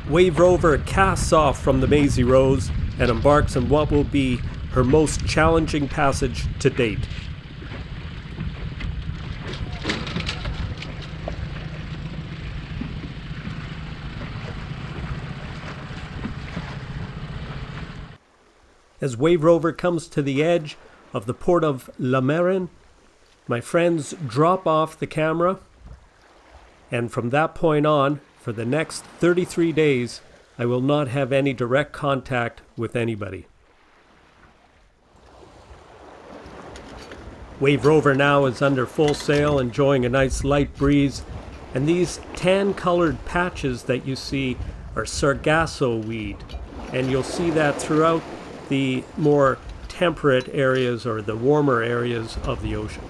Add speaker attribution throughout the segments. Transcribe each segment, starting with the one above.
Speaker 1: WAVE Rover casts off from the Maisie Rose and embarks on what will be her most challenging passage to date. As WAVE Rover comes to the edge of the Port of Calero, my friends drop off the camera, and from that point on, for the next 33 days, I will not have any direct contact with anybody. WAVE Rover now is under full sail, enjoying a nice light breeze, and these tan-colored patches that you see are sargasso weed, and you'll see that throughout the more temperate areas or the warmer areas of the ocean.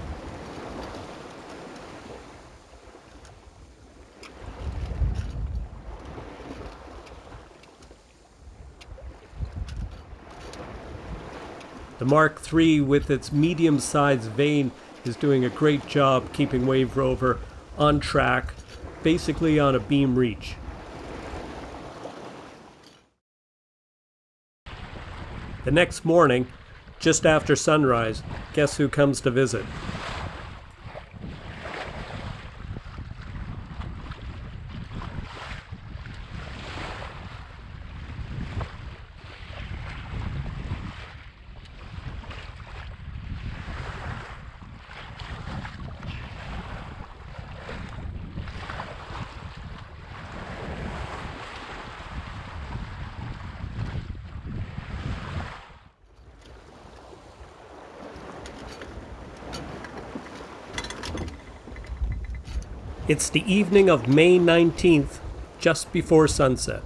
Speaker 1: The Mark III with its medium-sized vane is doing a great job keeping WAVE Rover on track, basically on a beam reach. The next morning, just after sunrise, guess who comes to visit? It's the evening of May 19th, just before sunset.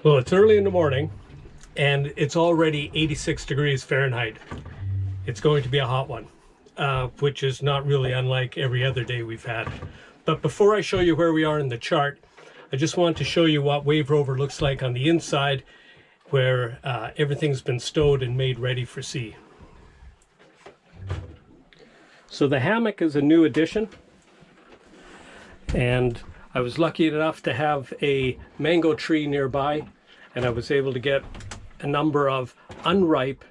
Speaker 1: Well, it's early in the morning, and it's already 86 degrees Fahrenheit. It's going to be a hot one, which is not really unlike every other day we've had. But before I show you where we are in the chart, I just want to show you what WAVE Rover looks like on the inside, where everything's been stowed and made ready for sea. So the hammock is a new addition, and I was lucky enough to have a mango tree nearby, and I was able to get a number of unripe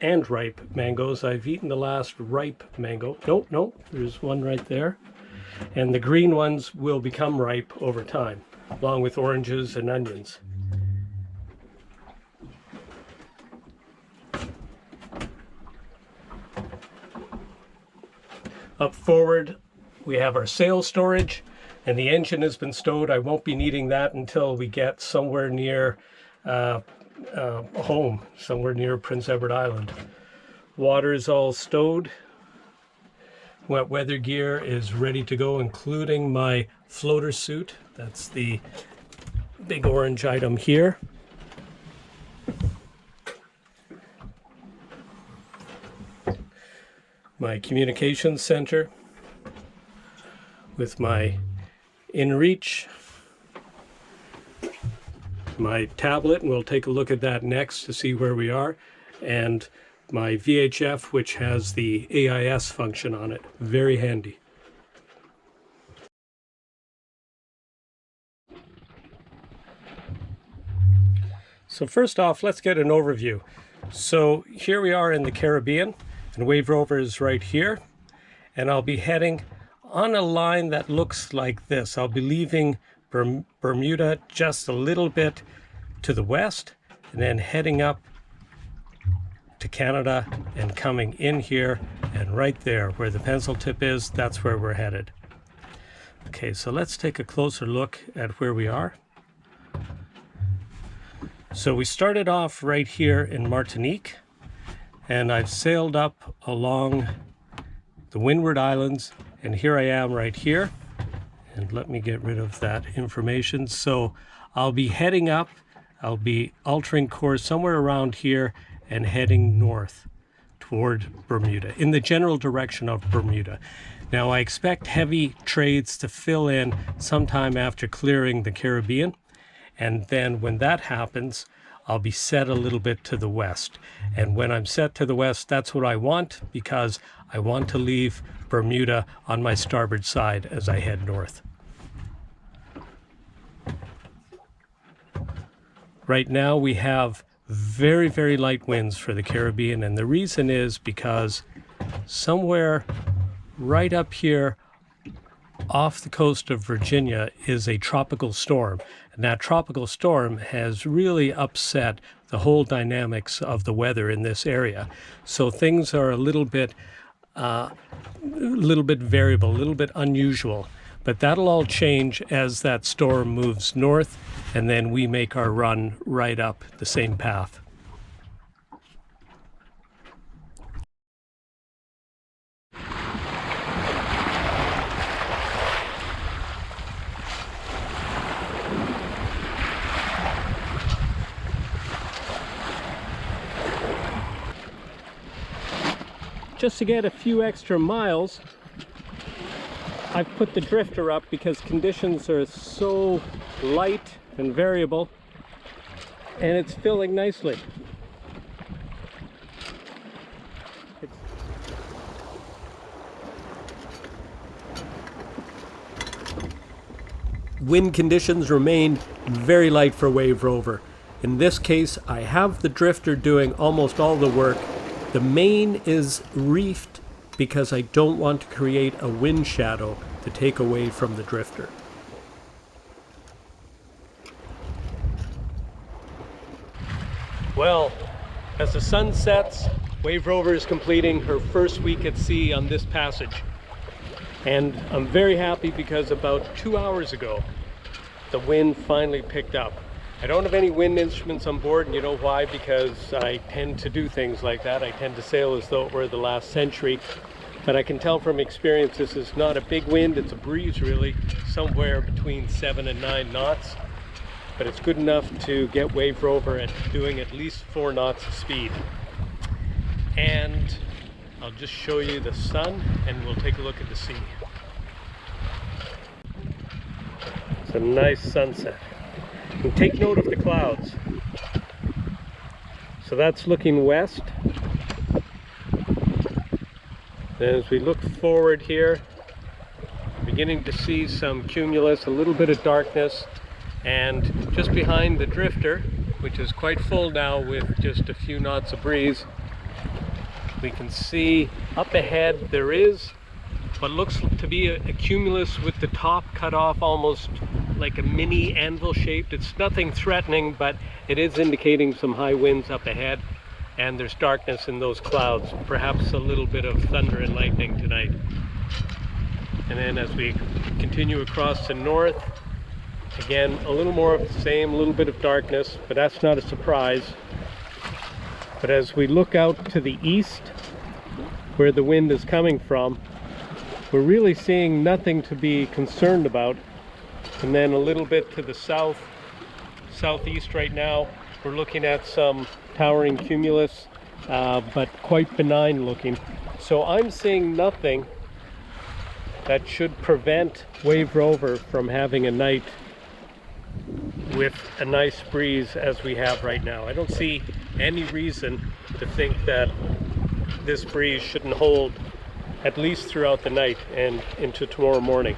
Speaker 1: and ripe mangoes. I've eaten the last ripe mango. No, there's one right there. And the green ones will become ripe over time, along with oranges and onions. Up forward, we have our sail storage, and the engine has been stowed. I won't be needing that until we get somewhere near home, somewhere near Prince Edward Island. Water is all stowed. Wet weather gear is ready to go, including my floater suit. That's the big orange item here. My communications center with my inReach, my tablet, and we'll take a look at that next to see where we are, and my VHF, which has the AIS function on it. Very handy. So first off, let's get an overview. So here we are in the Caribbean, and WAVE Rover is right here, and I'll be heading on a line that looks like this. I'll be leaving Bermuda just a little bit to the west, and then heading up to Canada and coming in here, and right there where the pencil tip is, that's where we're headed. Okay, so let's take a closer look at where we are. So we started off right here in Martinique, and I've sailed up along the Windward Islands, and here I am right here. And let me get rid of that information. So I'll be heading up, I'll be altering course somewhere around here and heading north toward Bermuda, in the general direction of Bermuda. Now I expect heavy trades to fill in sometime after clearing the Caribbean, and then when that happens, I'll be set a little bit to the west. And when I'm set to the west, that's what I want, because I want to leave Bermuda on my starboard side as I head north. Right now we have very, very light winds for the Caribbean, and the reason is because somewhere right up here off the coast of Virginia is a tropical storm, and that tropical storm has really upset the whole dynamics of the weather in this area. So things are a little bit variable, a little bit unusual, but that'll all change as that storm moves north, and then we make our run right up the same path. Just to get a few extra miles, I've put the drifter up because conditions are so light and variable, and it's filling nicely. Wind conditions remain very light for Wave Rover. In this case, I have the drifter doing almost all the work. The main is reefed because I don't want to create a wind shadow to take away from the drifter. Well, as the sun sets, Wave Rover is completing her first week at sea on this passage. And I'm very happy because about 2 hours ago, the wind finally picked up. I don't have any wind instruments on board, and you know why? Because I tend to do things like that. I tend to sail as though it were the last century. But I can tell from experience this is not a big wind, it's a breeze really, somewhere between 7 and 9 knots. But it's good enough to get Wave Rover at doing at least 4 knots of speed. And I'll just show you the sun and we'll take a look at the sea. It's a nice sunset. And take note of the clouds. So that's looking west. And as we look forward here, beginning to see some cumulus, a little bit of darkness, and just behind the drifter, which is quite full now with just a few knots of breeze, we can see up ahead there is what looks to be a cumulus with the top cut off almost like a mini anvil shaped. It's nothing threatening, but it is indicating some high winds up ahead, and there's darkness in those clouds, perhaps a little bit of thunder and lightning tonight. And then as we continue across to north, again a little more of the same, a little bit of darkness, but that's not a surprise. But as we look out to the east, where the wind is coming from, we're really seeing nothing to be concerned about. And then a little bit to the south, southeast right now, we're looking at some towering cumulus, but quite benign looking. So I'm seeing nothing that should prevent Wave Rover from having a night with a nice breeze as we have right now. I don't see any reason to think that this breeze shouldn't hold at least throughout the night and into tomorrow morning.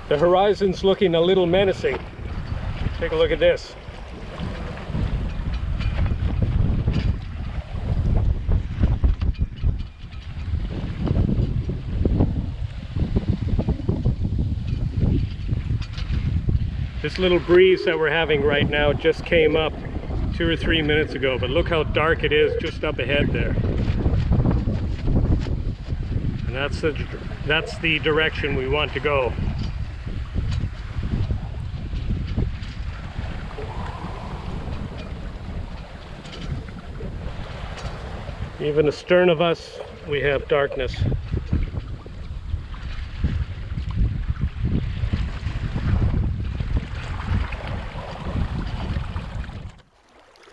Speaker 1: The horizon's looking a little menacing. Take a look at this. This little breeze that we're having right now just came up 2 or 3 minutes ago, but look how dark it is just up ahead there. And that's the direction we want to go. Even astern of us, we have darkness.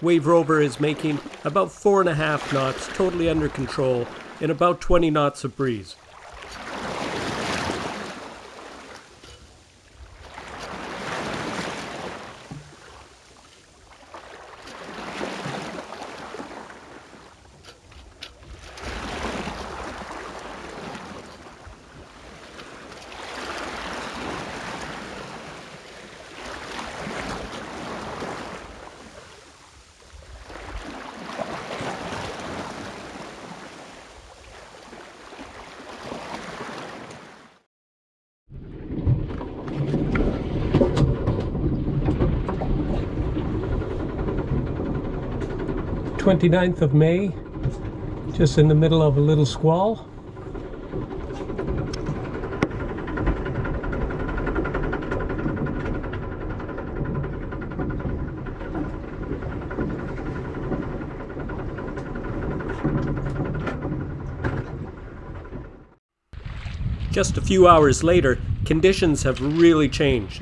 Speaker 1: WAVE ROVER is making about 4.5 knots, totally under control, in about 20 knots of breeze. Twenty-ninth of May, just in the middle of a little squall. Just a few hours later, conditions have really changed.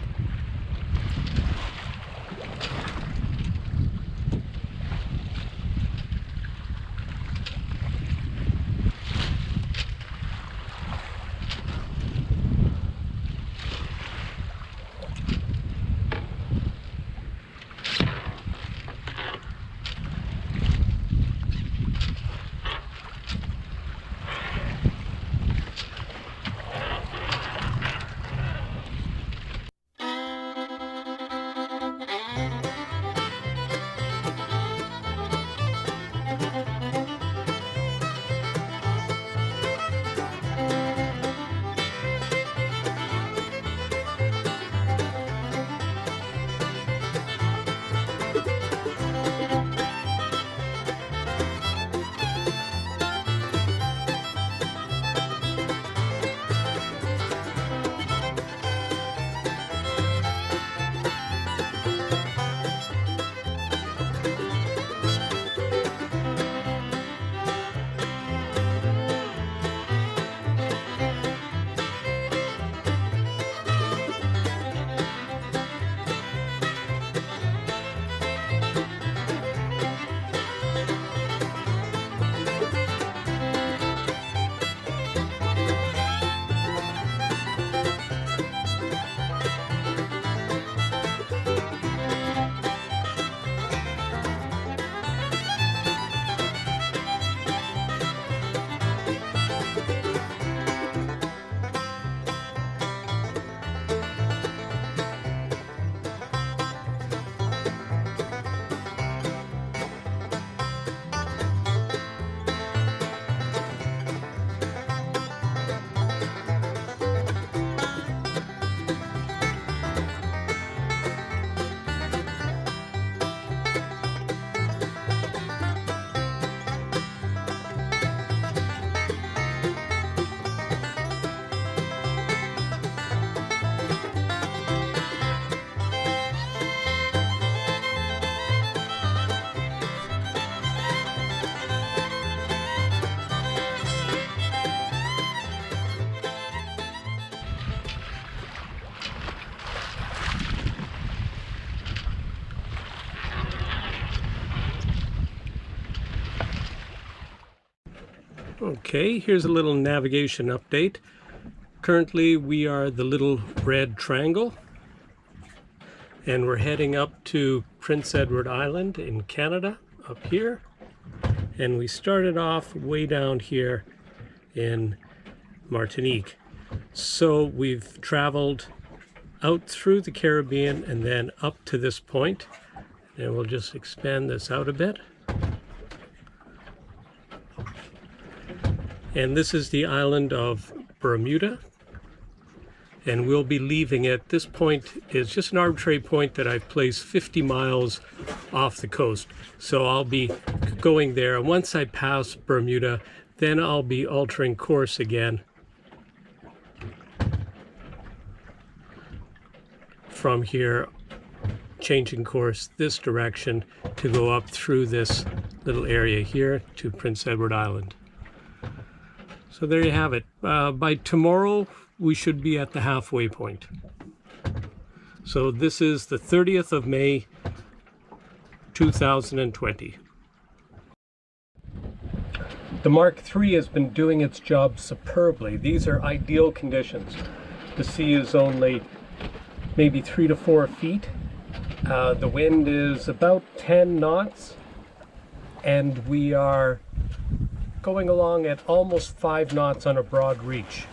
Speaker 1: Okay, here's a little navigation update. Currently we are the little red triangle, and we're heading up to Prince Edward Island in Canada, up here. And we started off way down here in Martinique. So we've traveled out through the Caribbean and then up to this point. And we'll just expand this out a bit. And this is the island of Bermuda, and we'll be leaving it. This point is just an arbitrary point that I've placed 50 miles off the coast. So I'll be going there. Once I pass Bermuda, then I'll be altering course again from here, changing course this direction to go up through this little area here to Prince Edward Island. So there you have it. By tomorrow, we should be at the halfway point. So this is the 30th of May, 2020. The Mark III has been doing its job superbly. These are ideal conditions. The sea is only maybe 3 to 4 feet. The wind is about 10 knots, and we are going along at almost 5 knots on a broad reach.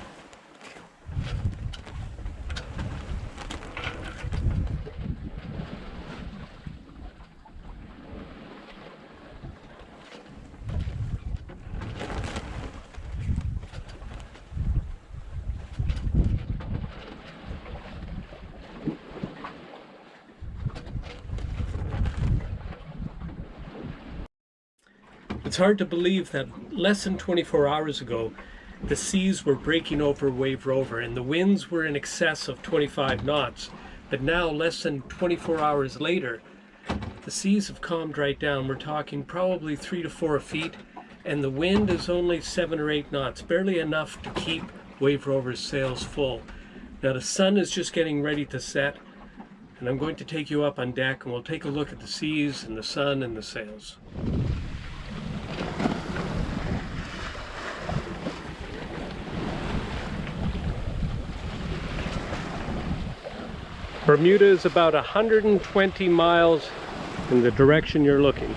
Speaker 1: It's hard to believe that less than 24 hours ago, the seas were breaking over Wave Rover and the winds were in excess of 25 knots. But now, less than 24 hours later, the seas have calmed right down. We're talking probably 3 to 4 feet, and the wind is only 7 or 8 knots, barely enough to keep Wave Rover's sails full. Now the sun is just getting ready to set, and I'm going to take you up on deck and we'll take a look at the seas and the sun and the sails. Bermuda is about 120 miles in the direction you're looking.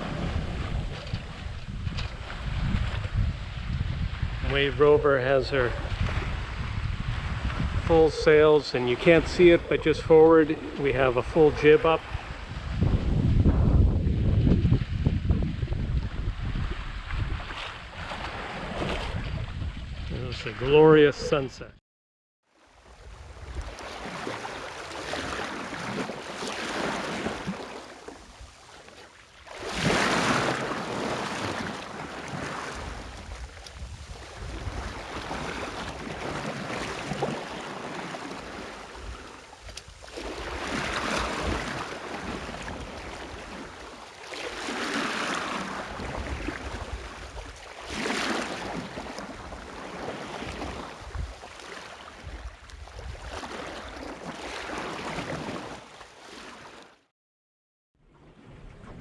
Speaker 1: Wave Rover has her full sails, and you can't see it, but just forward we have a full jib up. It's a glorious sunset.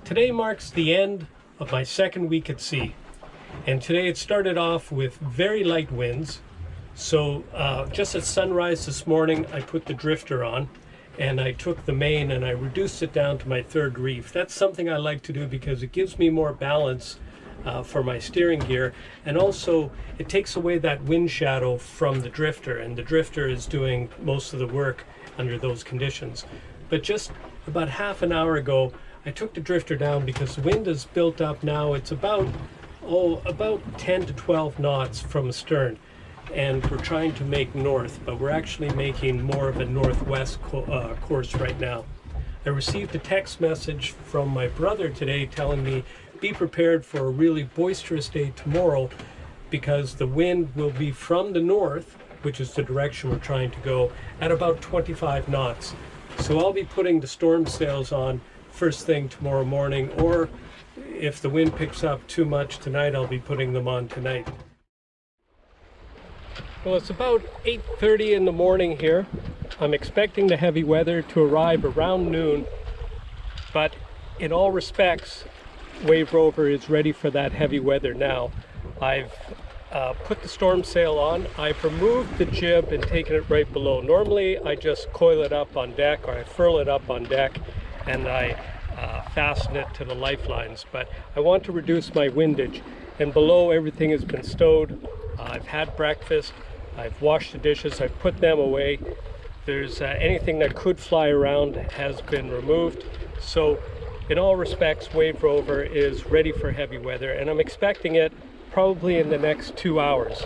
Speaker 1: Today marks the end of my second week at sea, and today it started off with very light winds. So just at sunrise this morning I put the drifter on and I took the main and I reduced it down to my third reef. That's something I like to do because it gives me more balance for my steering gear, and also it takes away that wind shadow from the drifter, and the drifter is doing most of the work under those conditions. But just about half an hour ago I took the drifter down because the wind is built up now. It's about 10 to 12 knots from astern, and we're trying to make north, but we're actually making more of a northwest course right now. I received a text message from my brother today telling me be prepared for a really boisterous day tomorrow because the wind will be from the north, which is the direction we're trying to go, at about 25 knots. So I'll be putting the storm sails on first thing tomorrow morning, or if the wind picks up too much tonight, I'll be putting them on tonight. Well, it's about 8:30 in the morning here. I'm expecting the heavy weather to arrive around noon, but in all respects, Wave Rover is ready for that heavy weather now. I've put the storm sail on. I've removed the jib and taken it right below. Normally I just coil it up on deck, or I furl it up on deck, and I fasten it to the lifelines, but I want to reduce my windage, and below everything has been stowed. I've had breakfast, I've washed the dishes, I've put them away. There's anything that could fly around has been removed. So in all respects, Wave Rover is ready for heavy weather, and I'm expecting it probably in the next 2 hours.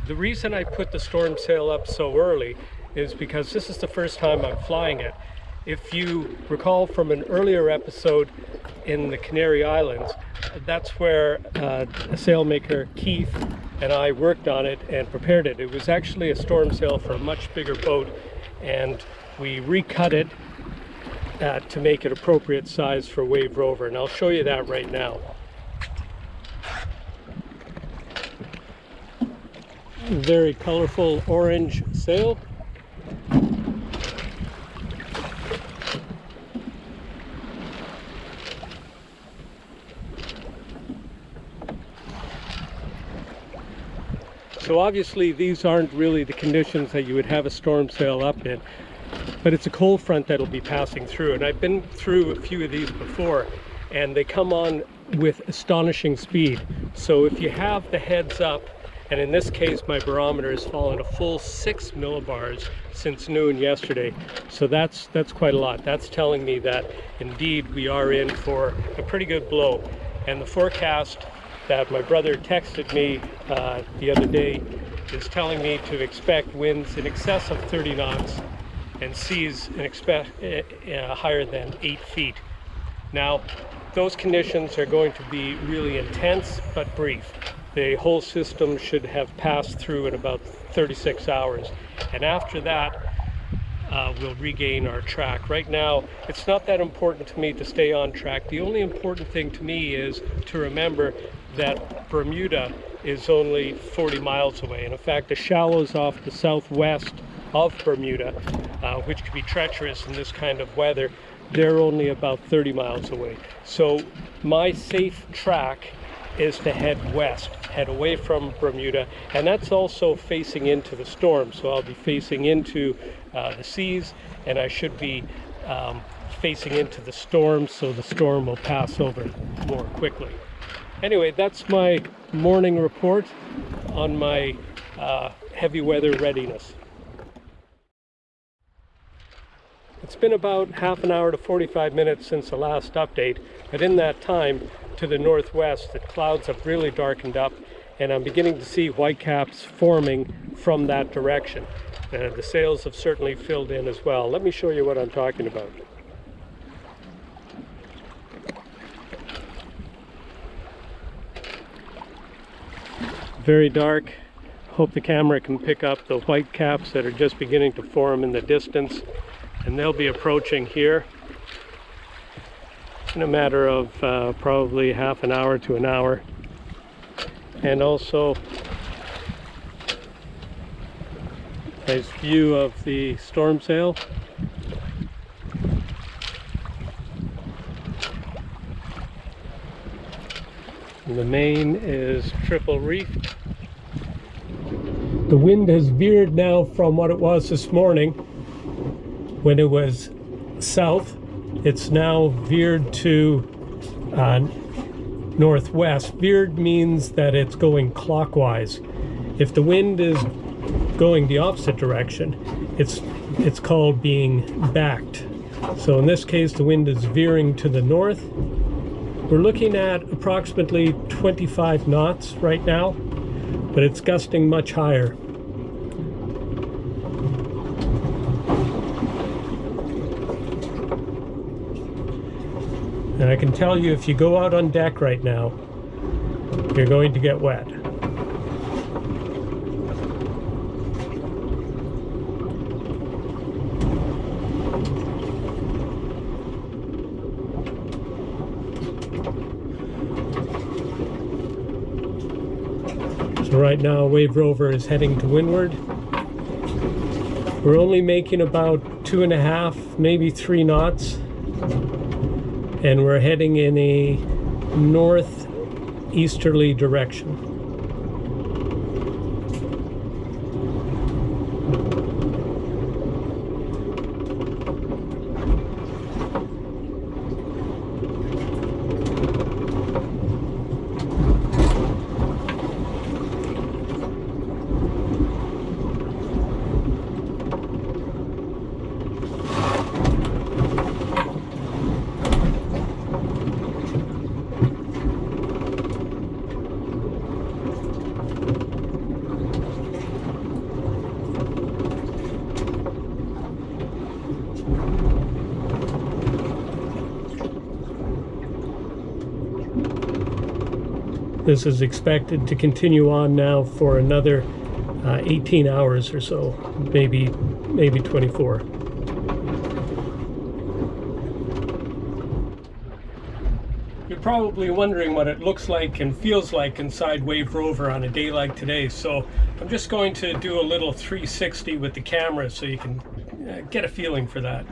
Speaker 1: The reason I put the storm sail up so early is because this is the first time I'm flying it. If you recall from an earlier episode in the Canary Islands, that's where a sailmaker, Keith, and I worked on it and prepared it. It was actually a storm sail for a much bigger boat, and we recut it to make it appropriate size for Wave Rover, and I'll show you that right now. Very colorful orange sail. So obviously these aren't really the conditions that you would have a storm sail up in, but it's a cold front that'll be passing through. And I've been through a few of these before, and they come on with astonishing speed. So if you have the heads up, and in this case my barometer has fallen a full 6 millibars since noon yesterday, so that's quite a lot. That's telling me that indeed we are in for a pretty good blow. And the forecast that my brother texted me the other day is telling me to expect winds in excess of 30 knots and seas higher than 8 feet. Now, those conditions are going to be really intense but brief. The whole system should have passed through in about 36 hours. And after that, we'll regain our track. Right now, it's not that important to me to stay on track. The only important thing to me is to remember that Bermuda is only 40 miles away. And in fact, the shallows off the southwest of Bermuda, which can be treacherous in this kind of weather, they're only about 30 miles away. So my safe track is to head west, head away from Bermuda, and that's also facing into the storm. So I'll be facing into the seas, and I should be facing into the storm, so the storm will pass over more quickly. Anyway, that's my morning report on my heavy weather readiness. It's been about half an hour to 45 minutes since the last update, but in that time, to the northwest, the clouds have really darkened up, and I'm beginning to see whitecaps forming from that direction. The sails have certainly filled in as well. Let me show you what I'm talking about. Very dark. Hope the camera can pick up the whitecaps that are just beginning to form in the distance, and they'll be approaching here in a matter of probably half an hour to an hour. And also nice view of the storm sail. And the main is triple reefed. The wind has veered now from what it was this morning when it was south. It's now veered to northwest. Veered means that it's going clockwise. If the wind is going the opposite direction, it's called being backed. So in this case, the wind is veering to the north. We're looking at approximately 25 knots right now, but it's gusting much higher. And I can tell you, if you go out on deck right now, you're going to get wet. So right now, Wave Rover is heading to windward. We're only making about 2.5, maybe 3 knots. And we're heading in a northeasterly direction. This is expected to continue on now for another 18 hours or so, maybe 24. You're probably wondering what it looks like and feels like inside Wave Rover on a day like today, so I'm just going to do a little 360 with the camera so you can get a feeling for that.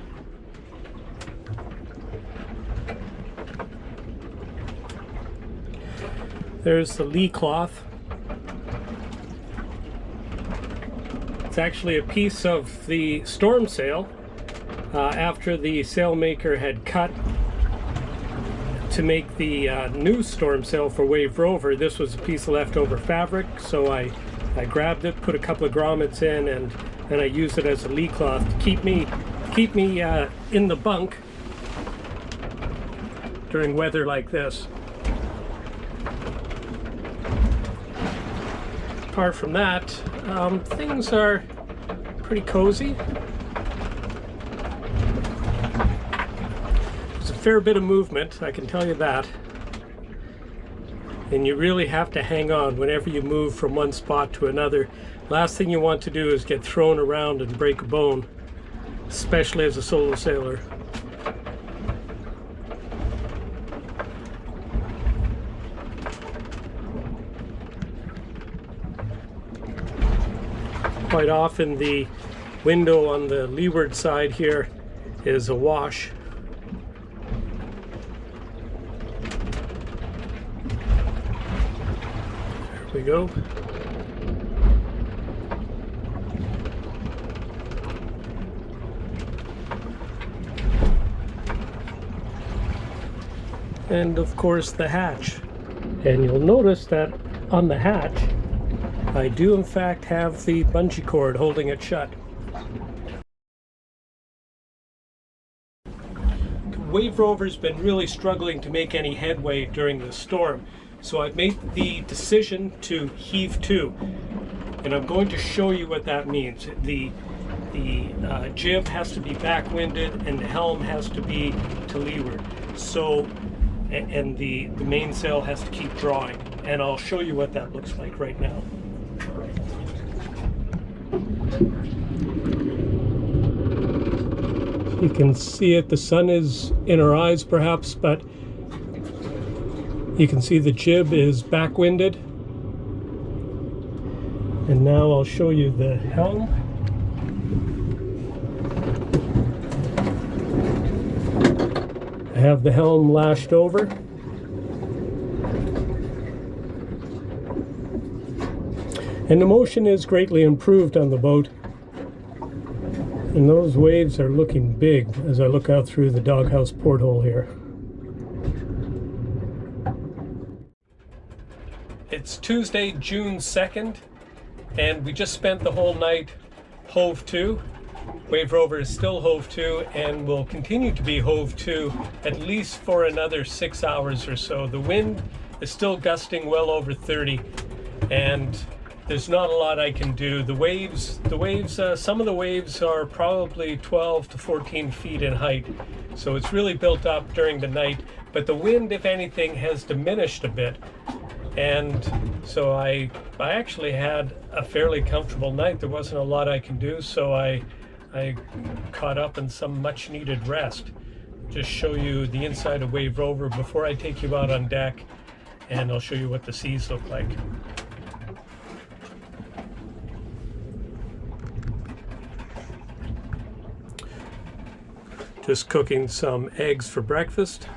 Speaker 1: There's the lee cloth. It's actually a piece of the storm sail after the sailmaker had cut to make the new storm sail for WAVE Rover. This was a piece of leftover fabric, so I grabbed it, put a couple of grommets in, and then I used it as a lee cloth to keep me in the bunk during weather like this. Apart from that, things are pretty cozy. There's a fair bit of movement, I can tell you that. And you really have to hang on whenever you move from one spot to another. Last thing you want to do is get thrown around and break a bone, especially as a solo sailor. Quite often the window on the leeward side here is awash. There we go. And of course the hatch. And you'll notice that on the hatch I do in fact have the bungee cord holding it shut. WAVE Rover's been really struggling to make any headway during the storm, so I've made the decision to heave to, and I'm going to show you what that means. The jib has to be backwinded and the helm has to be to leeward. So, and the mainsail has to keep drawing, and I'll show you what that looks like right now. You can see it, the sun is in our eyes perhaps, but you can see the jib is backwinded. And now I'll show you the helm. I have the helm lashed over. And the motion is greatly improved on the boat. And those waves are looking big as I look out through the doghouse porthole here. It's Tuesday, June 2nd, and we just spent the whole night hove to. WAVE Rover is still hove to and will continue to be hove to at least for another 6 hours or so. The wind is still gusting well over 30, and there's not a lot I can do. The waves, some of the waves are probably 12 to 14 feet in height, so it's really built up during the night, but the wind, if anything, has diminished a bit. And so I actually had a fairly comfortable night. There wasn't a lot I can do, so I caught up in some much needed rest. Just show you the inside of WAVE Rover before I take you out on deck, and I'll show you what the seas look like. Just cooking some eggs for breakfast.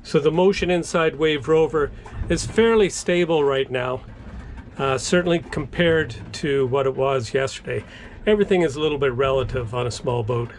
Speaker 1: So the motion inside WAVE Rover is fairly stable right now, certainly compared to what it was yesterday. Everything is a little bit relative on a small boat.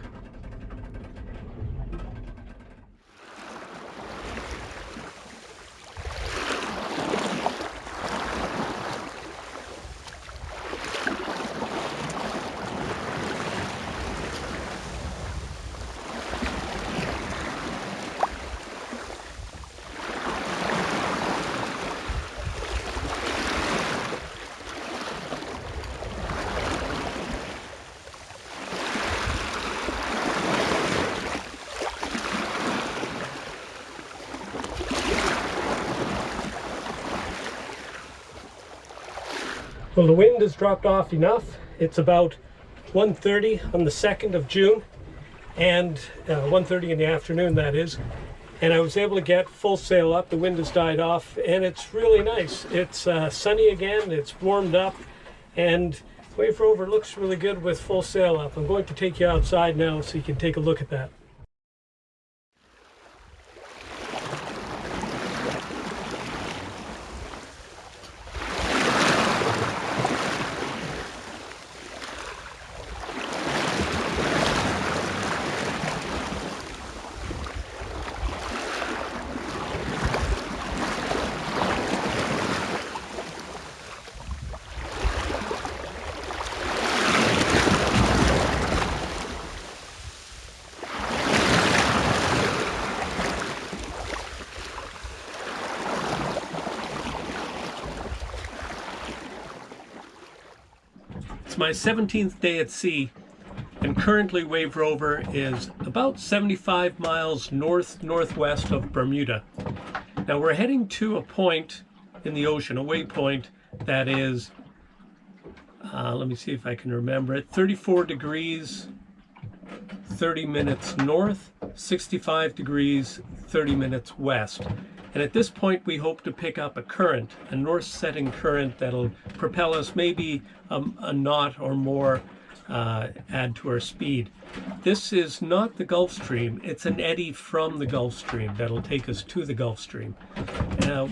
Speaker 1: Well, the wind has dropped off enough. It's about 1:30 on the 2nd of June, and 1:30 in the afternoon, that is. And I was able to get full sail up. The wind has died off, and it's really nice. It's sunny again, it's warmed up, and Wave Rover looks really good with full sail up. I'm going to take you outside now so you can take a look at that. It's my 17th day at sea, and currently Wave Rover is about 75 miles northwest of Bermuda. Now we're heading to a point in the ocean, a waypoint that is, let me see if I can remember it, 34 degrees, 30 minutes north, 65 degrees, 30 minutes west. And at this point, we hope to pick up a current, a north-setting current that'll propel us maybe a knot or more, add to our speed. This is not the Gulf Stream. It's an eddy from the Gulf Stream that'll take us to the Gulf Stream.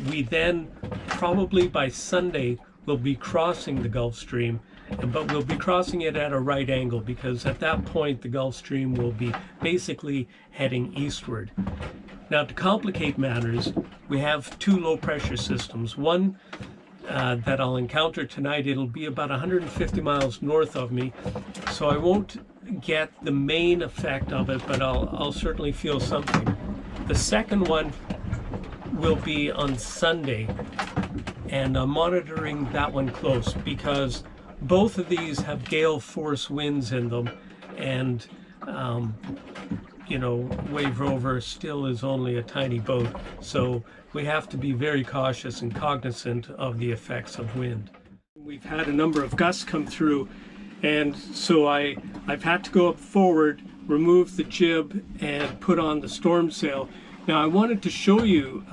Speaker 1: We then, probably by Sunday, will be crossing the Gulf Stream, but we'll be crossing it at a right angle because at that point, the Gulf Stream will be basically heading eastward. Now, to complicate matters, we have two low-pressure systems. One that I'll encounter tonight, it'll be about 150 miles north of me, so I won't get the main effect of it, but I'll certainly feel something. The second one will be on Sunday, and I'm monitoring that one close because both of these have gale force winds in them, and you know, Wave Rover still is only a tiny boat, so we have to be very cautious and cognizant of the effects of wind. We've had a number of gusts come through, and so I've had to go up forward, remove the jib, and put on the storm sail. Now I wanted to show you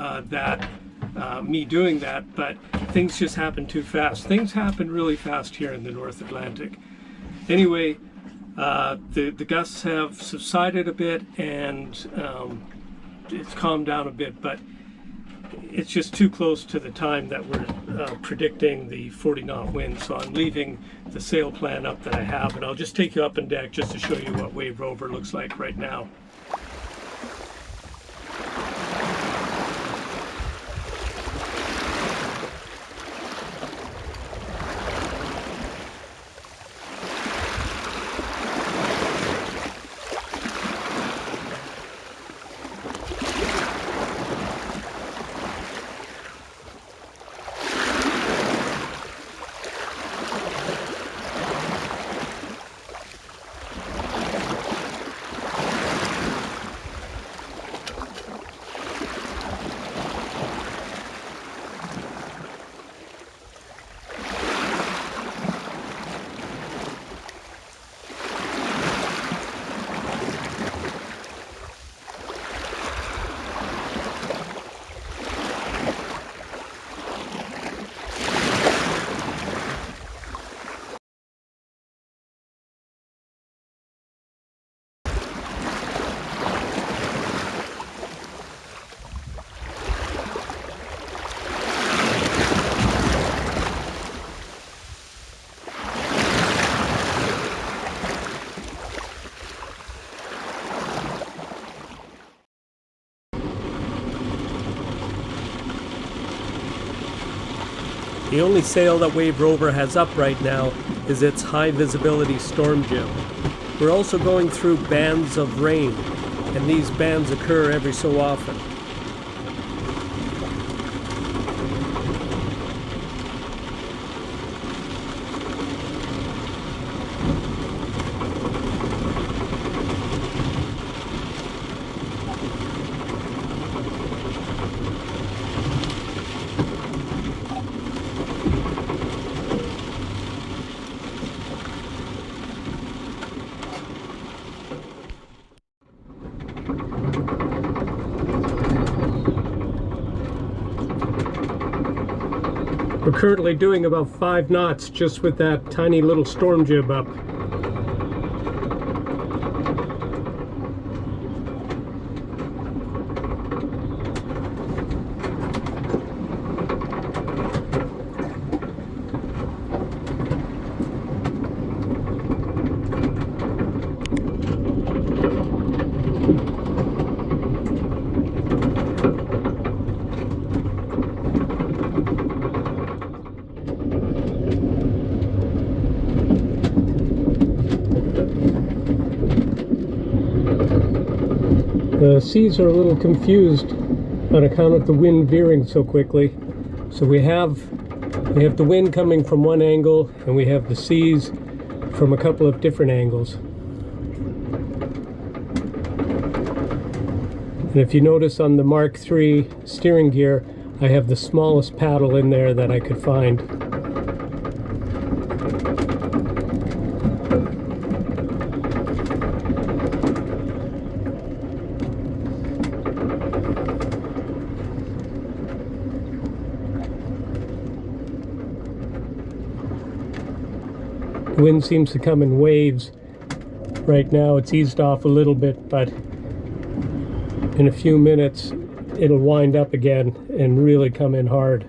Speaker 1: me doing that, but things just happened too fast. Things happen really fast here in the North Atlantic. Anyway, the gusts have subsided a bit, and it's calmed down a bit, but it's just too close to the time that we're predicting the 40-knot wind, so I'm leaving the sail plan up that I have, and I'll just take you up on deck just to show you what Wave Rover looks like right now. The only sail that Wave Rover has up right now is its high visibility storm jib. We're also going through bands of rain, and these bands occur every so often. We're currently doing about 5 knots just with that tiny little storm jib up. The seas are a little confused on account of the wind veering so quickly. So we have the wind coming from one angle and we have the seas from a couple of different angles. And if you notice on the Mark III steering gear, I have the smallest paddle in there that I could find. The wind seems to come in waves. Right now it's eased off a little bit, but in a few minutes it'll wind up again and really come in hard.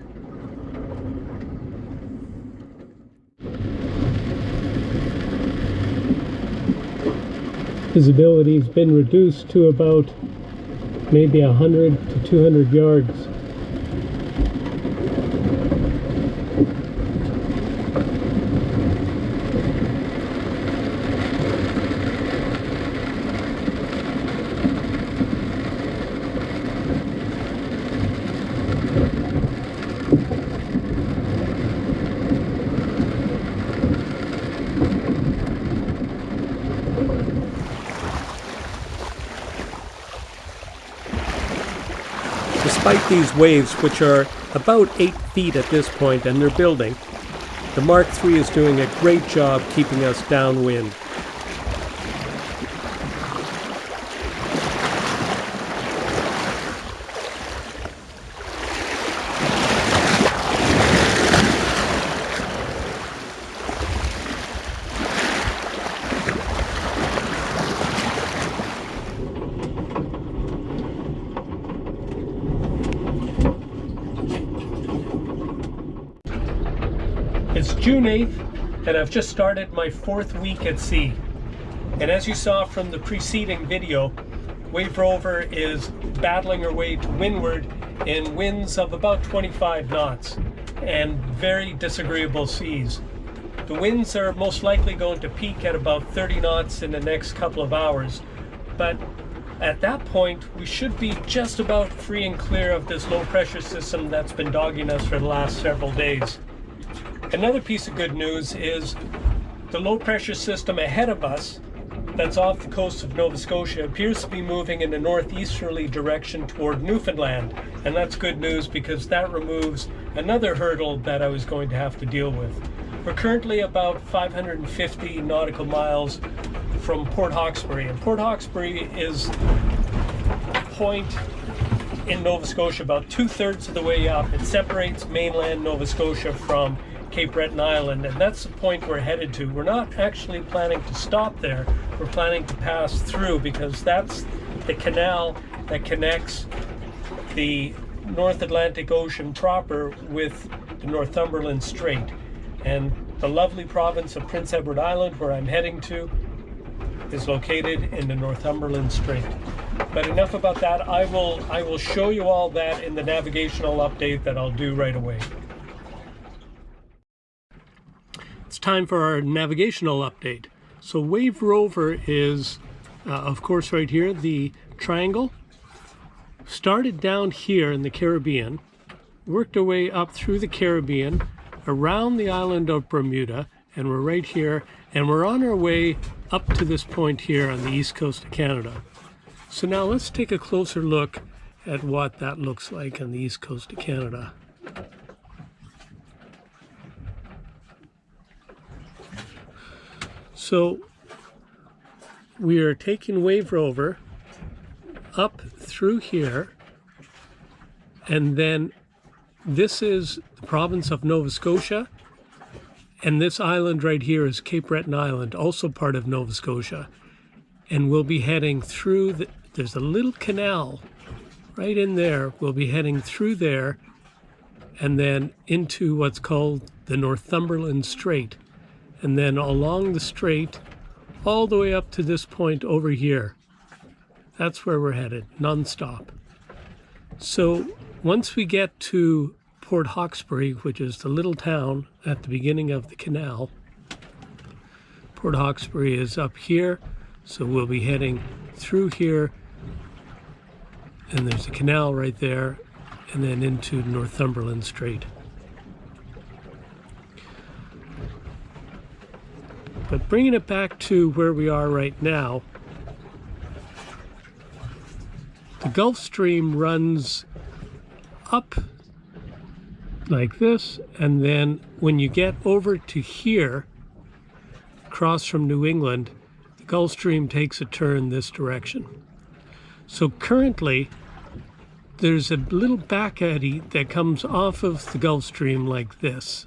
Speaker 1: Visibility has been reduced to about maybe 100 to 200 yards. Despite these waves, which are about 8 feet at this point and they're building, the Mark III is doing a great job keeping us downwind. It's June 8th and I've just started my 4th week at sea. And as you saw from the preceding video, WAVE Rover is battling her way to windward in winds of about 25 knots and very disagreeable seas. The winds are most likely going to peak at about 30 knots in the next couple of hours, but at that point we should be just about free and clear of this low pressure system that's been dogging us for the last several days. Another piece of good news is the low pressure system ahead of us that's off the coast of Nova Scotia appears to be moving in a northeasterly direction toward Newfoundland, and that's good news because that removes another hurdle that I was going to have to deal with. We're currently about 550 nautical miles from Port Hawkesbury, and Port Hawkesbury is a point in Nova Scotia about 2/3 of the way up. It separates mainland Nova Scotia from Cape Breton Island, and that's the point we're headed to. We're not actually planning to stop there. We're planning to pass through because that's the canal that connects the North Atlantic Ocean proper with the Northumberland Strait. And the lovely province of Prince Edward Island, where I'm heading to, is located in the Northumberland Strait. But enough about that. I will show you all that in the navigational update that I'll do right away. It's time for our navigational update. So WAVE Rover is, of course, right here, the triangle. Started down here in the Caribbean, worked our way up through the Caribbean, around the island of Bermuda, and we're right here, and we're on our way up to this point here on the east coast of Canada. So now let's take a closer look at what that looks like on the east coast of Canada. So we are taking WAVE Rover up through here and then this is the province of Nova Scotia, and this island right here is Cape Breton Island, also part of Nova Scotia. And we'll be heading through, there's a little canal right in there. We'll be heading through there and then into what's called the Northumberland Strait. And then along the strait, all the way up to this point over here. That's where we're headed, non-stop. So once we get to Port Hawkesbury, which is the little town at the beginning of the canal, Port Hawkesbury is up here, so we'll be heading through here, and there's a canal right there, and then into Northumberland Strait. But bringing it back to where we are right now, the Gulf Stream runs up like this, and then when you get over to here, across from New England, the Gulf Stream takes a turn this direction. So currently, there's a little back eddy that comes off of the Gulf Stream like this.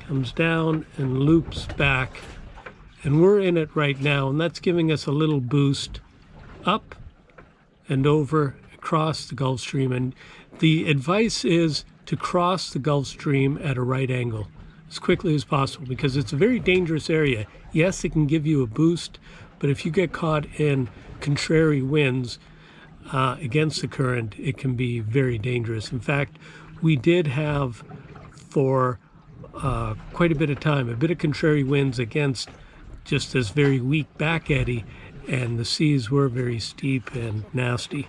Speaker 1: Comes down and loops back, and we're in it right now, and that's giving us a little boost up and over across the Gulf Stream. And the advice is to cross the Gulf Stream at a right angle as quickly as possible, because it's a very dangerous area. Yes, it can give you a boost, but if you get caught in contrary winds against the current, it can be very dangerous. In fact, we did have for quite a bit of time a bit of contrary winds against just this very weak back eddy, and the seas were very steep and nasty.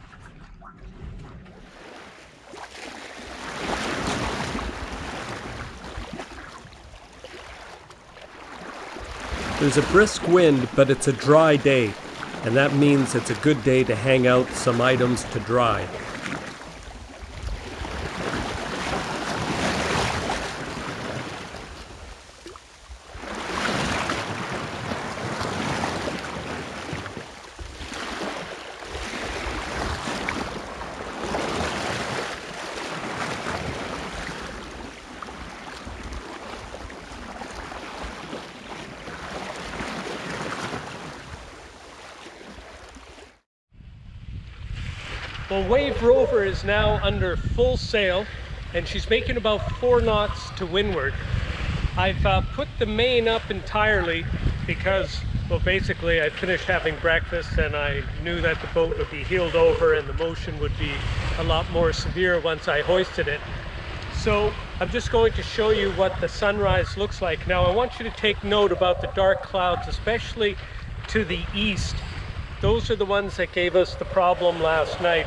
Speaker 2: There's a brisk wind, but it's a dry day, and that means it's a good day to hang out some items to dry.
Speaker 1: Well, WAVE ROVER is now under full sail, and she's making about 4 knots to windward. I've put the main up entirely because, well, basically I finished having breakfast and I knew that the boat would be heeled over and the motion would be a lot more severe once I hoisted it. So I'm just going to show you what the sunrise looks like. Now I want you to take note about the dark clouds, especially to the east. Those are the ones that gave us the problem last night.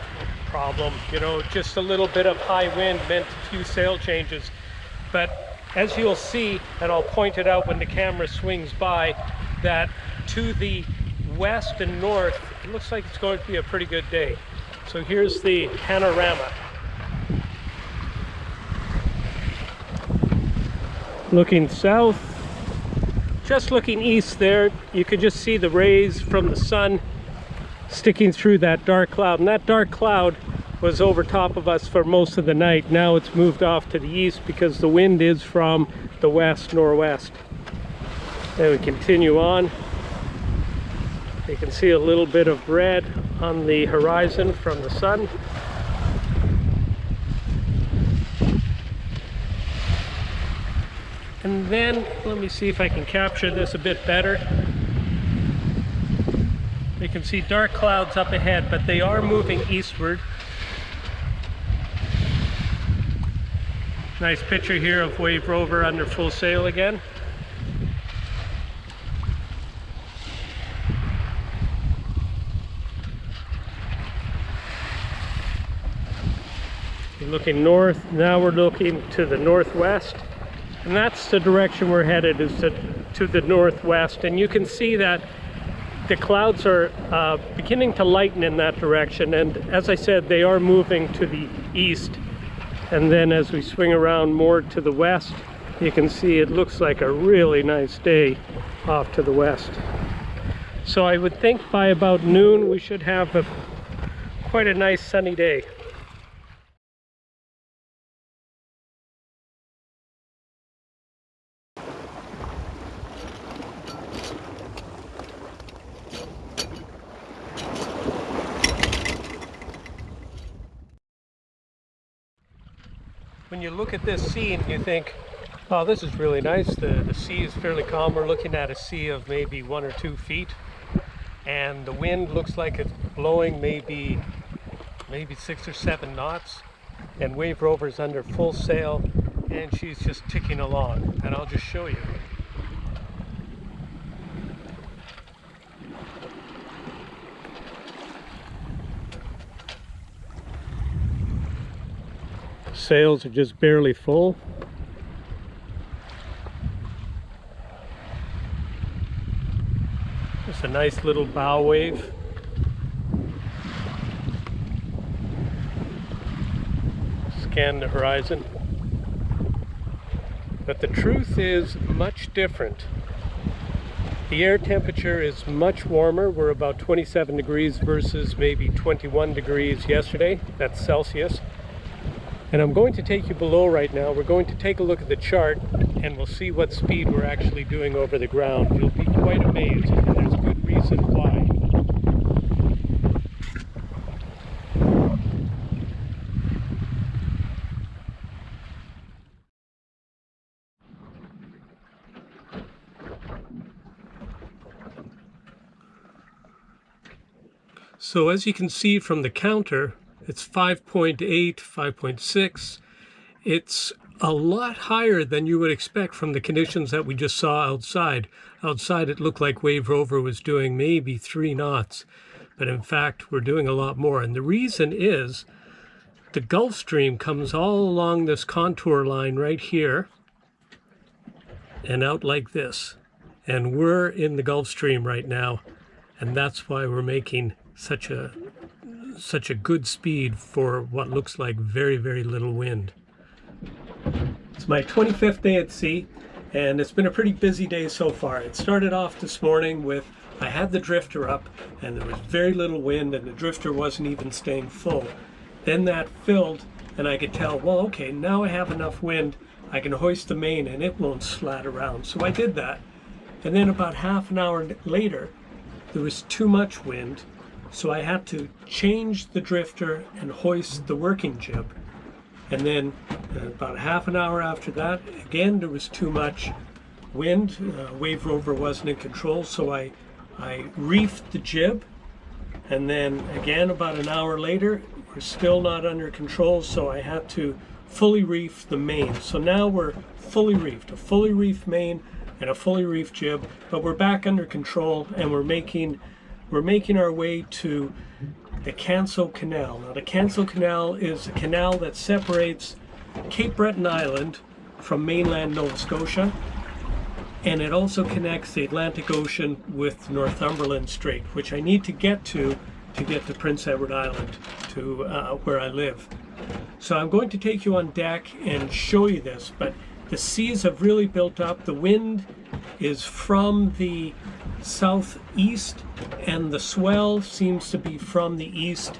Speaker 1: You know, just a little bit of high wind meant a few sail changes. But as you'll see, and I'll point it out when the camera swings by, that to the west and north, it looks like it's going to be a pretty good day. So here's the panorama. Looking south, just looking east there, you could just see the rays from the sun sticking through that dark cloud, and that dark cloud was over top of us for most of the night. Now it's moved off to the east because the wind is from the west-northwest. Then we continue on. You can see a little bit of red on the horizon from the sun. And then, let me see if I can capture this a bit better. You can see dark clouds up ahead, but they are moving eastward. Nice picture here of WAVE ROVER under full sail again. You're looking north, now we're looking to the northwest. And that's the direction we're headed, is to the northwest. And you can see that the clouds are beginning to lighten in that direction, and as I said, they are moving to the east. And then as we swing around more to the west, you can see it looks like a really nice day off to the west. So I would think by about noon we should have quite a nice sunny day. when you look at this scene, you think, oh, this is really nice. The sea is fairly calm. We're looking at a sea of maybe 1 or 2 feet. And the wind looks like it's blowing maybe 6 or 7 knots. And Wave Rover's under full sail, and she's just ticking along. And I'll just show you. Sails are just barely full. Just a nice little bow wave. Scan the horizon. But the truth is much different. The air temperature is much warmer. We're about 27 degrees versus maybe 21 degrees yesterday. That's Celsius. And I'm going to take you below right now. We're going to take a look at the chart and we'll see what speed we're actually doing over the ground. You'll be quite amazed, and there's good reason why. So as you can see from the counter, it's 5.8, 5.6. It's a lot higher than you would expect from the conditions that we just saw outside. Outside it looked like Wave Rover was doing maybe 3 knots, but in fact we're doing a lot more. And the reason is the Gulf Stream comes all along this contour line right here and out like this. And we're in the Gulf Stream right now, and that's why we're making such a good speed for what looks like very, very little wind. It's my 25th day at sea, and it's been a pretty busy day so far. It started off this morning with, I had the drifter up and there was very little wind and the drifter wasn't even staying full. Then that filled and I could tell, well, okay, now I have enough wind, I can hoist the main and it won't slat around. So I did that. And then about half an hour later, there was too much wind. So I had to change the drifter and hoist the working jib. And then about half an hour after that, again, there was too much wind. Wave Rover wasn't in control, so I reefed the jib. And then again, about an hour later, we're still not under control, so I had to fully reef the main. So now we're fully reefed, a fully reefed main and a fully reefed jib, but we're back under control and we're making our way to the Canso Canal. Now the Canso Canal is a canal that separates Cape Breton Island from mainland Nova Scotia, and it also connects the Atlantic Ocean with Northumberland Strait, which I need to get to Prince Edward Island, to where I live. So I'm going to take you on deck and show you this, but the seas have really built up. The wind is from the southeast and the swell seems to be from the east,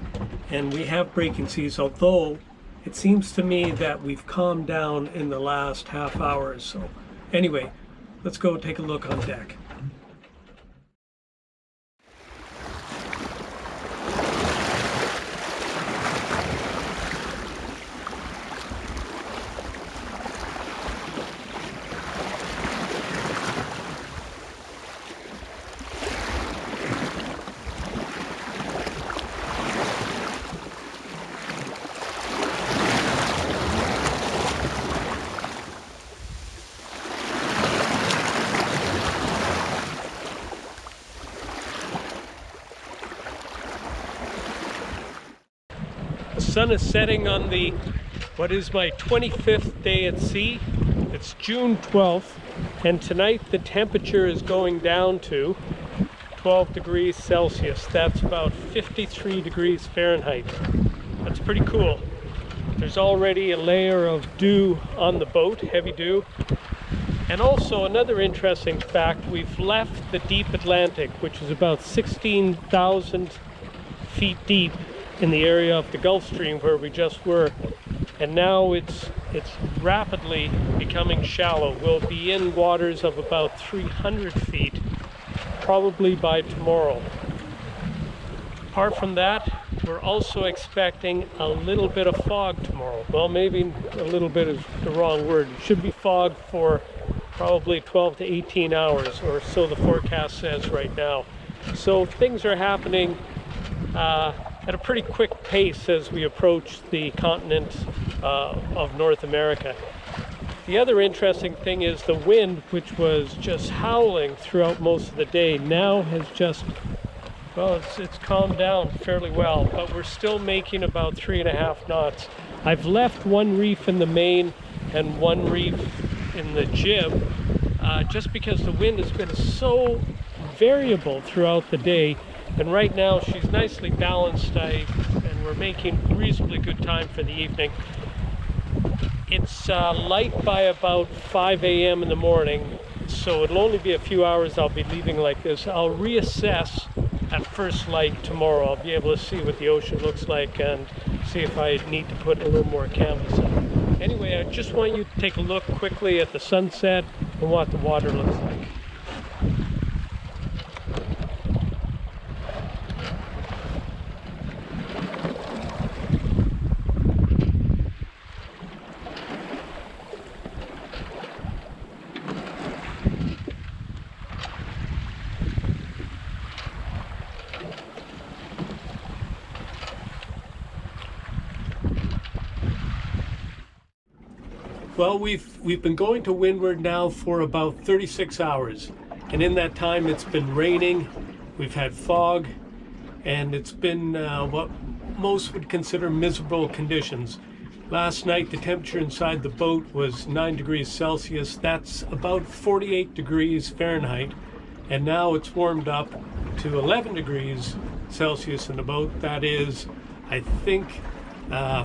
Speaker 1: and we have breaking seas, although it seems to me that we've calmed down in the last half hour or so. Anyway, let's go take a look on deck. The sun is setting on what is my 25th day at sea. It's June 12th, and tonight the temperature is going down to 12 degrees Celsius. That's about 53 degrees Fahrenheit. That's pretty cool. There's already a layer of dew on the boat, heavy dew. And also another interesting fact, we've left the deep Atlantic, which is about 16,000 feet deep in the area of the Gulf Stream where we just were, and now it's rapidly becoming shallow. We'll be in waters of about 300 feet probably by tomorrow. Apart from that, we're also expecting a little bit of fog tomorrow. Well, maybe a little bit is the wrong word. It should be fog for probably 12 to 18 hours, or so the forecast says right now. So things are happening at a pretty quick pace as we approach the continent of North America. The other interesting thing is the wind, which was just howling throughout most of the day, now has just, well, it's calmed down fairly well, but we're still making about 3.5 knots. I've left one reef in the main and one reef in the jib, just because the wind has been so variable throughout the day. And right now she's nicely balanced, and we're making reasonably good time for the evening. It's light by about 5 a.m. in the morning, so it'll only be a few hours I'll be leaving like this. I'll reassess at first light tomorrow. I'll be able to see what the ocean looks like and see if I need to put a little more canvas up. Anyway, I just want you to take a look quickly at the sunset and what the water looks like. Well, we've been going to windward now for about 36 hours, and in that time it's been raining, we've had fog, and it's been what most would consider miserable conditions. Last night the temperature inside the boat was 9 degrees Celsius, that's about 48 degrees Fahrenheit, and now it's warmed up to 11 degrees Celsius in the boat. That is, I think,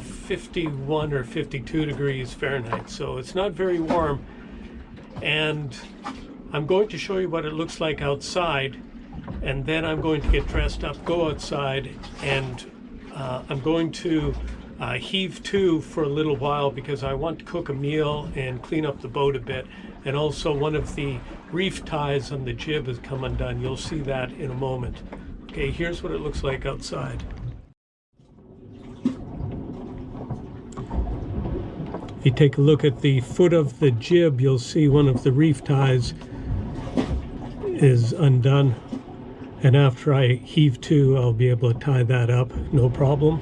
Speaker 1: 51 or 52 degrees Fahrenheit, so it's not very warm. And I'm going to show you what it looks like outside, and then I'm going to get dressed up, go outside, and I'm going to heave to for a little while because I want to cook a meal and clean up the boat a bit. And also one of the reef ties on the jib has come undone. You'll see that in a moment. Okay, here's what it looks like outside. If you take a look at the foot of the jib, you'll see one of the reef ties is undone. And after I heave to, I'll be able to tie that up, no problem.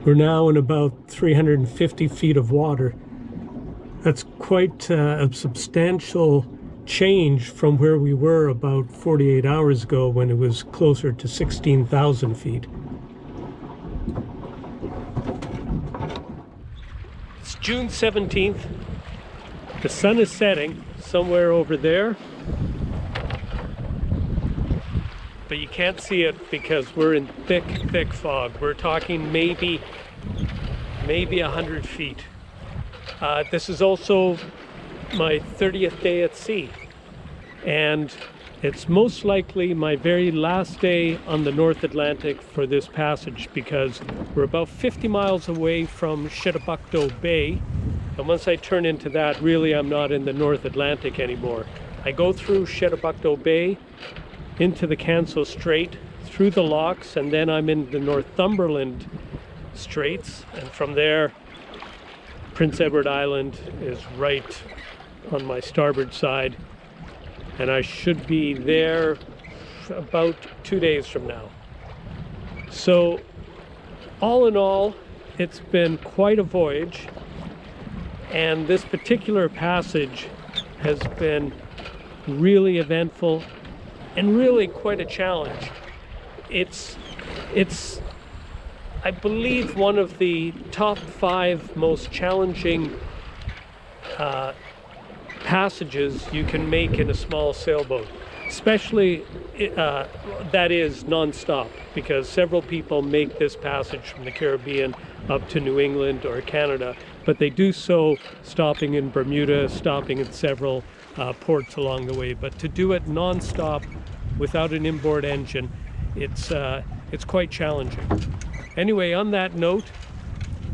Speaker 1: We're now in about 350 feet of water. That's quite a substantial change from where we were about 48 hours ago when it was closer to 16,000 feet. It's June 17th. The sun is setting somewhere over there, but you can't see it because we're in thick fog. We're talking maybe 100 feet. This is also my 30th day at sea, and it's most likely my very last day on the North Atlantic for this passage, because we're about 50 miles away from Chedabucto Bay, and once I turn into that, really I'm not in the North Atlantic anymore. I go through Chedabucto Bay into the Canso Strait, through the locks, and then I'm in the Northumberland Straits, and from there Prince Edward Island is right on my starboard side, and I should be there about 2 days from now. So all in all, it's been quite a voyage, and this particular passage has been really eventful and really quite a challenge. It's I believe one of the top 5 most challenging passages you can make in a small sailboat, especially that is non-stop, because several people make this passage from the Caribbean up to New England or Canada, but they do so stopping in Bermuda, stopping in several ports along the way. But to do it non-stop without an inboard engine, it's quite challenging. Anyway, on that note,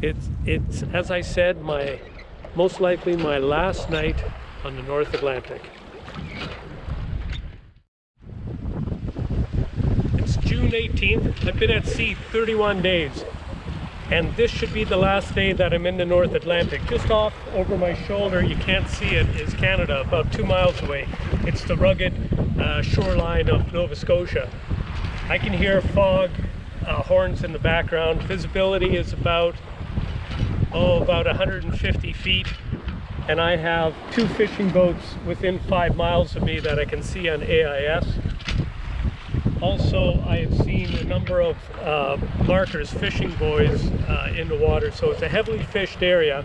Speaker 1: it's as I said, my most likely my last night on the North Atlantic. It's June 18th. I've been at sea 31 days. And this should be the last day that I'm in the North Atlantic. Just off over my shoulder, you can't see it, is Canada, about 2 miles away. It's the rugged shoreline of Nova Scotia. I can hear fog horns in the background. Visibility is about 150 feet. And I have 2 fishing boats within 5 miles of me that I can see on AIS. Also, I have seen a number of markers, fishing buoys in the water, so it's a heavily fished area,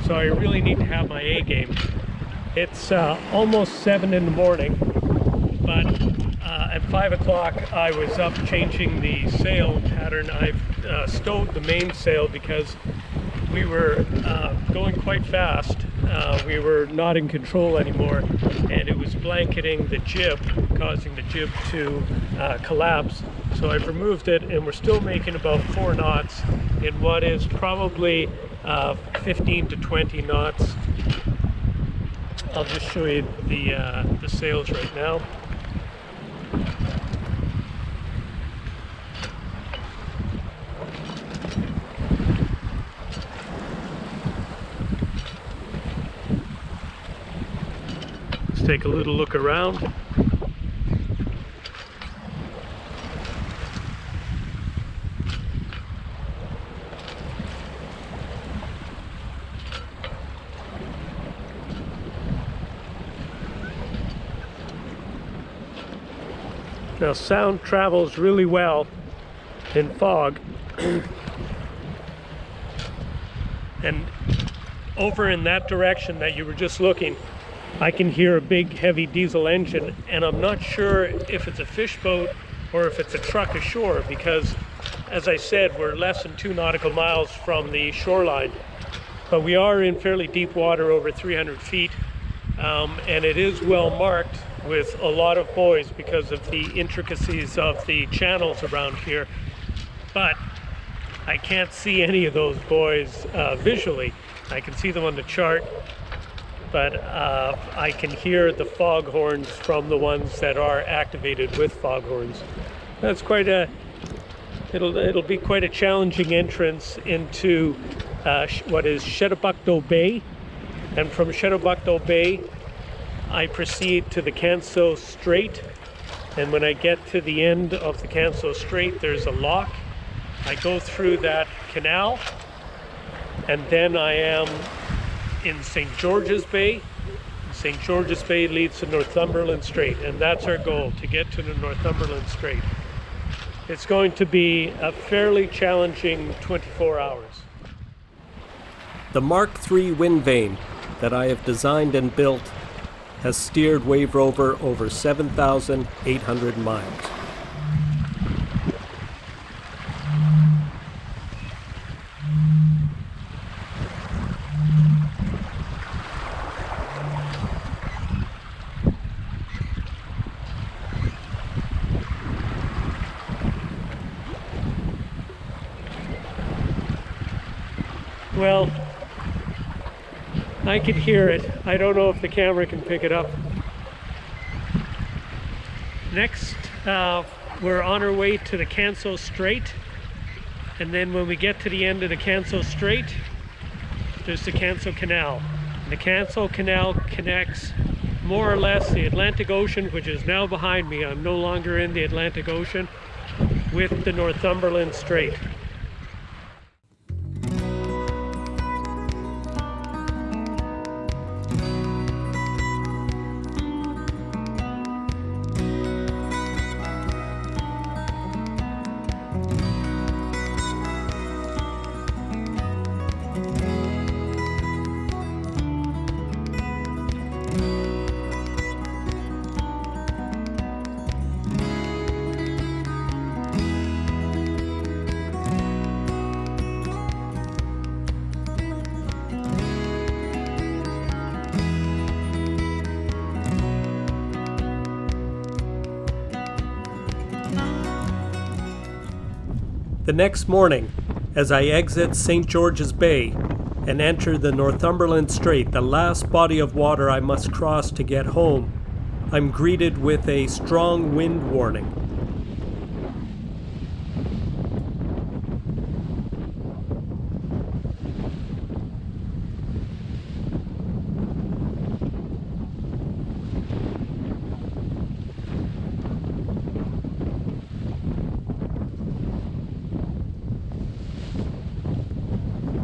Speaker 1: so I really need to have my A game. It's almost 7 in the morning, but at 5 o'clock I was up changing the sail pattern. I've stowed the mainsail because we were going quite fast. We were not in control anymore, and it was blanketing the jib, causing the jib to collapse. So I've removed it, and we're still making about 4 knots in what is probably 15 to 20 knots. I'll just show you the sails right now. Take a little look around. Now, sound travels really well in fog. And over in that direction that you were just looking, I can hear a big heavy diesel engine, and I'm not sure if it's a fish boat or if it's a truck ashore, because as I said, we're less than 2 nautical miles from the shoreline, but we are in fairly deep water, over 300 feet, and it is well marked with a lot of buoys because of the intricacies of the channels around here, but I can't see any of those buoys visually. I can see them on the chart, but I can hear the foghorns from the ones that are activated with foghorns. That's quite a, it'll be quite a challenging entrance into what is Chedabucto Bay, and from Chedabucto Bay I proceed to the Canso Strait, and when I get to the end of the Canso Strait there's a lock. I go through that canal, and then I am in St. George's Bay. St. George's Bay leads to Northumberland Strait, and that's our goal, to get to the Northumberland Strait. It's going to be a fairly challenging 24 hours.
Speaker 2: The Mark III wind vane that I have designed and built has steered Wave Rover over 7,800 miles.
Speaker 1: Well, I could hear it. I don't know if the camera can pick it up. Next, we're on our way to the Canso Strait, and then when we get to the end of the Canso Strait, there's the Canso Canal. And the Canso Canal connects more or less the Atlantic Ocean, which is now behind me. I'm no longer in the Atlantic Ocean, with the Northumberland Strait.
Speaker 2: The next morning, as I exit St. George's Bay and enter the Northumberland Strait, the last body of water I must cross to get home, I'm greeted with a strong wind warning.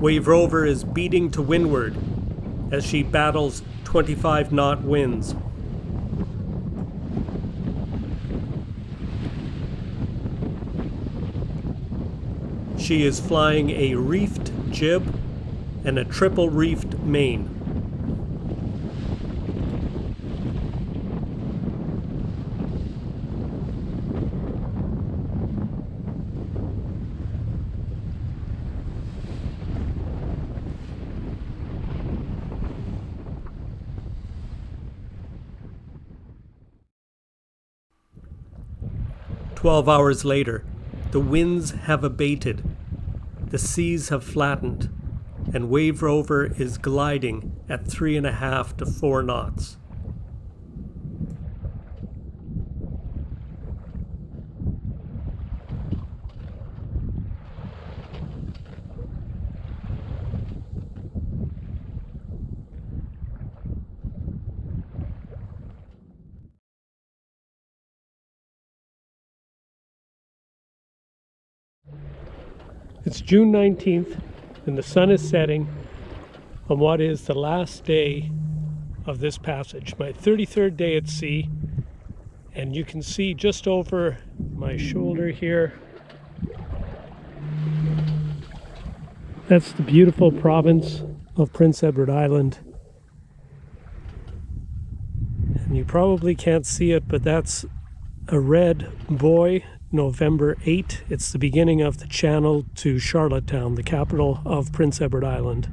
Speaker 2: Wave Rover is beating to windward as she battles 25-knot winds. She is flying a reefed jib and a triple reefed main. "12 hours later, the winds have abated, the seas have flattened, and Wave Rover is gliding at 3.5 to 4 knots.
Speaker 1: It's June 19th and the sun is setting on what is the last day of this passage, my 33rd day at sea, and you can see just over my shoulder here, that's the beautiful province of Prince Edward Island. And you probably can't see it, but that's a red buoy, November 8. It's the beginning of the channel to Charlottetown, the capital of Prince Edward Island.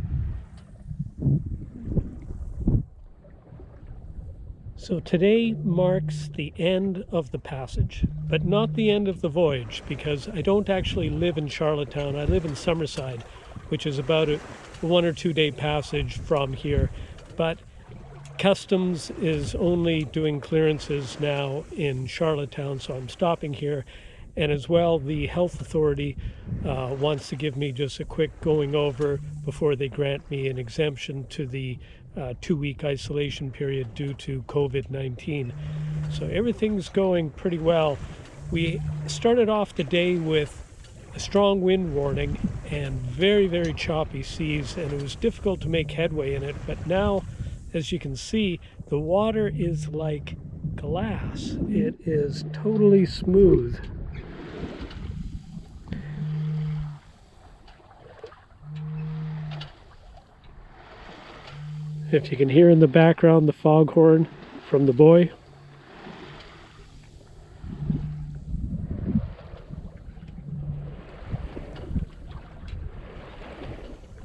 Speaker 1: So today marks the end of the passage, but not the end of the voyage, because I don't actually live in Charlottetown. I live in Summerside, which is about a 1 or 2 day passage from here. But Customs is only doing clearances now in Charlottetown, so I'm stopping here. And as well, the health authority wants to give me just a quick going over before they grant me an exemption to the 2-week isolation period due to COVID-19. So everything's going pretty well. We started off the day with a strong wind warning and very, very choppy seas, and it was difficult to make headway in it. But now, as you can see, the water is like glass. It is totally smooth. If you can hear in the background the foghorn from the buoy.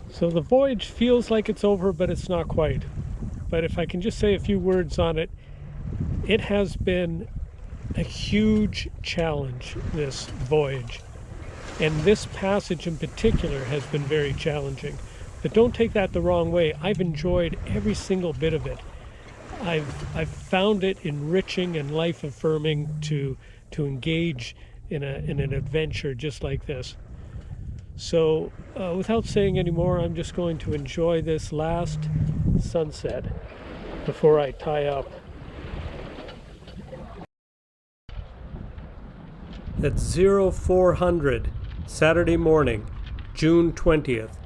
Speaker 1: So the voyage feels like it's over, but it's not quite. But if I can just say a few words on it, it has been a huge challenge, this voyage. And this passage in particular has been very challenging. But don't take that the wrong way. I've enjoyed every single bit of it. I've found it enriching and life-affirming to engage in an adventure just like this. So without saying any more, I'm just going to enjoy this last sunset before I tie up.
Speaker 2: At 0400, Saturday morning, June 20th,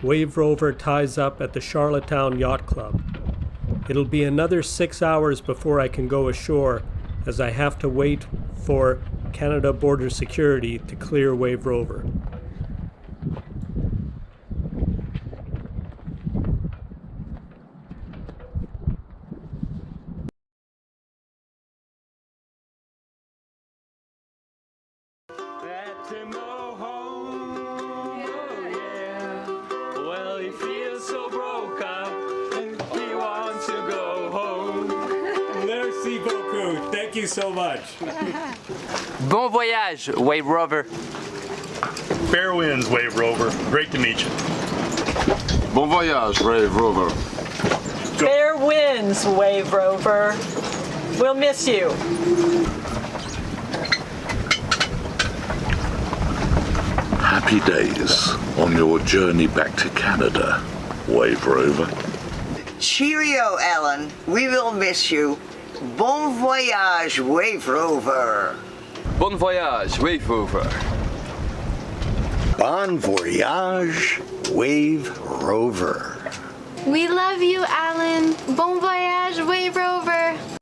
Speaker 2: Wave Rover ties up at the Charlottetown Yacht Club. It'll be another 6 hours before I can go ashore, as I have to wait for Canada Border Security to clear Wave Rover. Thank you so much.
Speaker 3: Bon voyage, Wave Rover.
Speaker 4: Fair winds, Wave Rover. Great to meet you. Bon voyage, Wave Rover.
Speaker 5: Fair winds, Wave Rover. We'll miss you.
Speaker 6: Happy days on your journey back to Canada, Wave Rover.
Speaker 7: Cheerio, Alan. We will miss you. Bon voyage, Wave Rover.
Speaker 3: Bon voyage, Wave Rover.
Speaker 8: Bon voyage, Wave Rover.
Speaker 9: We love you, Alan. Bon voyage, Wave Rover.